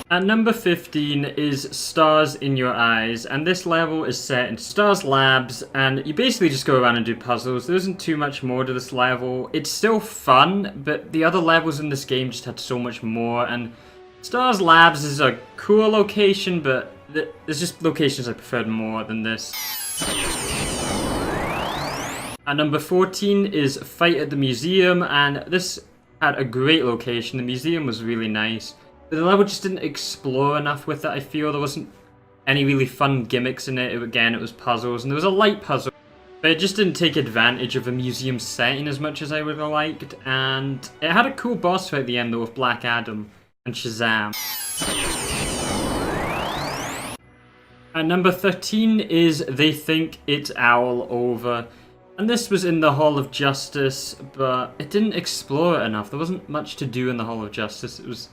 At number 15 is Stars in Your Eyes, and this level is set in Stars Labs, and you basically just go around and do puzzles. There isn't too much more to this level. It's still fun, but the other levels in this game just had so much more, and Stars Labs is a cool location, but there's just locations I preferred more than this. At number 14 is Fight at the Museum, and this had a great location. The museum was really nice. The level just didn't explore enough with it, I feel. There wasn't any really fun gimmicks in it. Again, it was puzzles, and there was a light puzzle. But it just didn't take advantage of a museum setting as much as I would have liked. And it had a cool boss fight at the end, though, with Black Adam and Shazam. At number 13 is They Think It's All Over. And this was in the Hall of Justice, but it didn't explore it enough. There wasn't much to do in the Hall of Justice. It was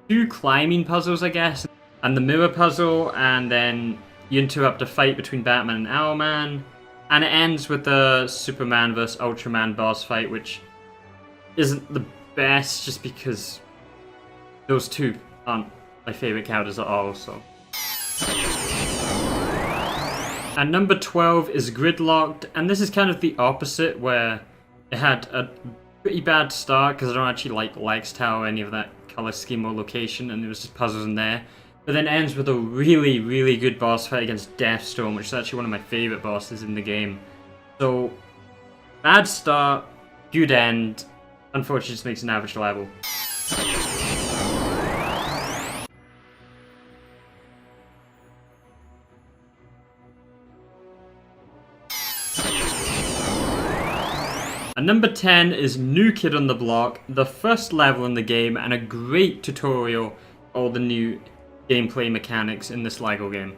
2 climbing puzzles, I guess, and the mirror puzzle, and then you interrupt a fight between Batman and Owlman, and it ends with the Superman vs. Ultraman boss fight, which isn't the best just because those 2 aren't my favourite characters at all, so. And number 12 is Gridlocked, and this is kind of the opposite, where it had a pretty bad start because I don't actually like Lex Tower or any of that color scheme or location, and there was just puzzles in there. But then ends with a really, really good boss fight against Deathstorm, which is actually one of my favourite bosses in the game. So, bad start, good end, unfortunately just makes an average level. And number 10 is New Kid on the Block, the first level in the game, and a great tutorial for all the new gameplay mechanics in this LEGO game.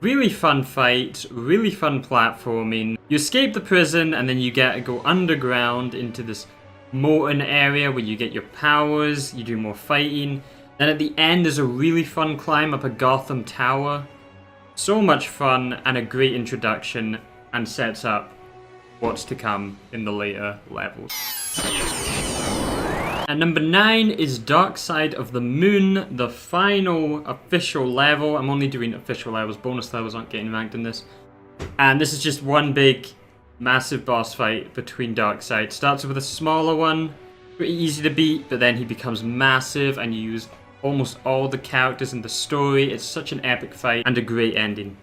Really fun fight, really fun platforming. You escape the prison and then you get to go underground into this molten area where you get your powers, you do more fighting. Then at the end there's a really fun climb up a Gotham tower. So much fun and a great introduction, and sets up what's to come in the later levels. And number 9 is Dark Side of the Moon, the final official level. I'm only doing official levels, bonus levels aren't getting ranked in this. And this is just one big, massive boss fight between Darkseid. Starts with a smaller one, pretty easy to beat, but then he becomes massive and you use almost all the characters in the story. It's such an epic fight and a great ending.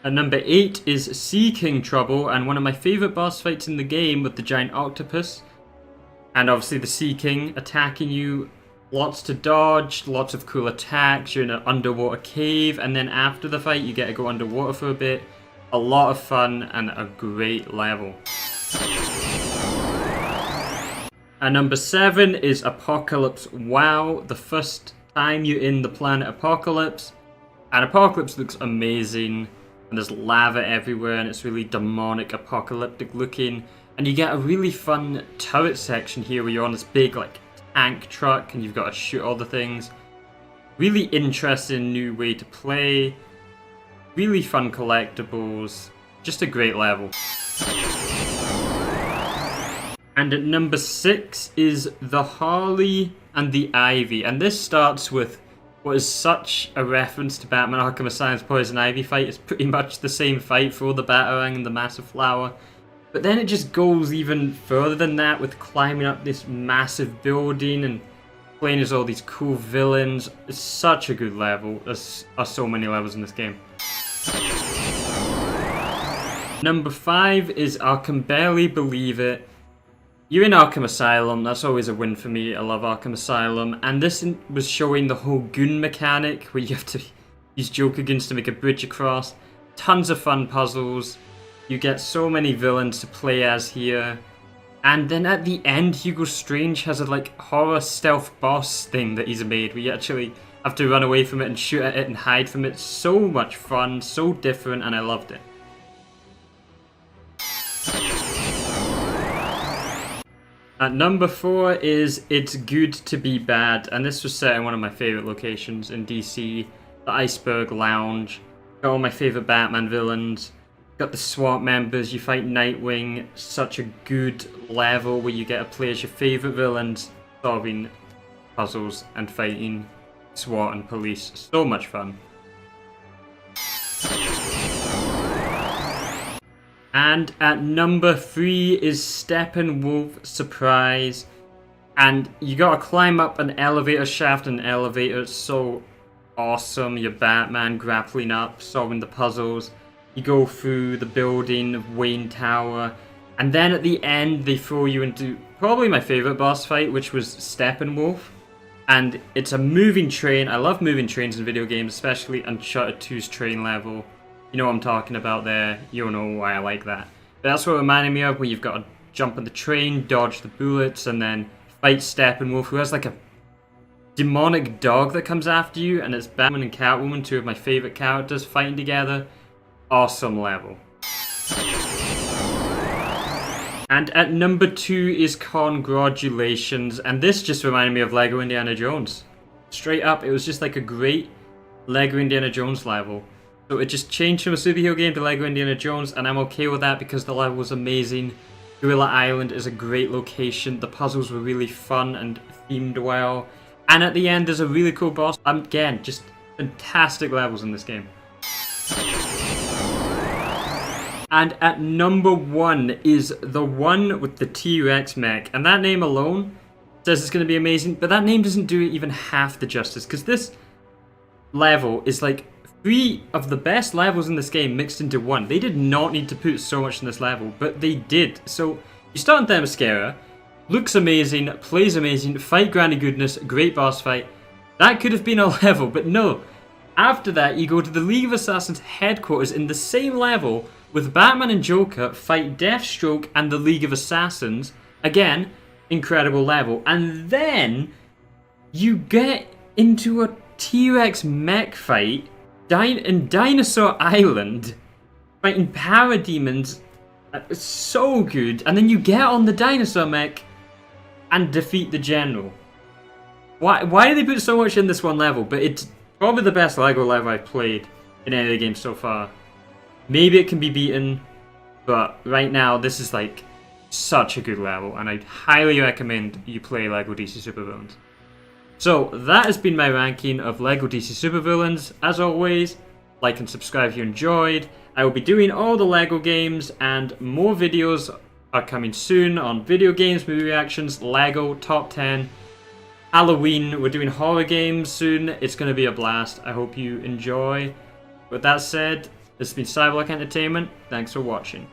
And number 8 is Sea King Trouble, and one of my favourite boss fights in the game with the giant octopus. And obviously the Sea King attacking you. Lots to dodge, lots of cool attacks, you're in an underwater cave, and then after the fight you get to go underwater for a bit. A lot of fun and a great level. And number 7 is Apocalypse WoW, the first time you're in the planet Apocalypse. And Apocalypse looks amazing. And there's lava everywhere, and it's really demonic, apocalyptic looking. And you get a really fun turret section here where you're on this big, like, tank truck, and you've got to shoot all the things. Really interesting new way to play. Really fun collectibles. Just a great level. And at number 6 is the Harley and the Ivy. And this starts with what is such a reference to Batman Arkham Asylum's Poison Ivy fight. It's pretty much the same fight for all the Batarang and the massive flower. But then it just goes even further than that with climbing up this massive building and playing as all these cool villains. It's such a good level. There are so many levels in this game. Number 5 is I Can Barely Believe It. You're in Arkham Asylum, that's always a win for me. I love Arkham Asylum. And this was showing the whole goon mechanic where you have to use Joker goons to make a bridge across. Tons of fun puzzles. You get so many villains to play as here. And then at the end, Hugo Strange has a like horror stealth boss thing that he's made where you actually have to run away from it and shoot at it and hide from it. So much fun, so different, and I loved it. At number 4 is It's Good to Be Bad, and this was set in one of my favourite locations in DC, the Iceberg Lounge. Got all my favourite Batman villains, got the SWAT members, you fight Nightwing, such a good level where you get to play as your favourite villains solving puzzles and fighting SWAT and police. So much fun. And at number 3 is Steppenwolf Surprise. And you gotta climb up an elevator shaft, and elevator. It's so awesome. You're Batman grappling up, solving the puzzles. You go through the building of Wayne Tower. And then at the end, they throw you into probably my favorite boss fight, which was Steppenwolf. And it's a moving train. I love moving trains in video games, especially Uncharted 2's train level. You know what I'm talking about there. You'll know why I like that. But that's what it reminded me of, where you've got to jump on the train, dodge the bullets, and then fight Steppenwolf, who has like a demonic dog that comes after you, and it's Batman and Catwoman, two of my favorite characters, fighting together. Awesome level. And at number 2 is Congratulations, and this just reminded me of Lego Indiana Jones. Straight up, it was just like a great Lego Indiana Jones level. So it just changed from a superhero game to Lego Indiana Jones, and I'm okay with that because the level was amazing. Gorilla Island is a great location, the puzzles were really fun and themed well, and at the end there's a really cool boss. Again, just fantastic levels in this game. And at number 1 is the one with the TRex mech, and that name alone says it's going to be amazing, but that name doesn't do it even half the justice, because this level is like 3 of the best levels in this game mixed into one. They did not need to put so much in this level, but they did. So you start in Themyscira, looks amazing, plays amazing, fight Granny Goodness, great boss fight. That could have been a level, but no. After that, you go to the League of Assassins headquarters in the same level with Batman and Joker fight Deathstroke and the League of Assassins. Again, incredible level. And then you get into a T-Rex mech fight in Dinosaur Island, fighting parademons. It's so good. And then you get on the dinosaur mech and defeat the general. Why did they put so much in this one level? But it's probably the best Lego level I've played in any of the games so far. Maybe it can be beaten, but right now this is like such a good level, and I'd highly recommend you play Lego DC Supervillains. So that has been my ranking of Lego DC Supervillains. As always, like and subscribe if you enjoyed. I will be doing all the Lego games, and more videos are coming soon on video games, movie reactions, Lego, top 10, Halloween. We're doing horror games soon. It's going to be a blast. I hope you enjoy. With that said, this has been Cyberlock Entertainment. Thanks for watching.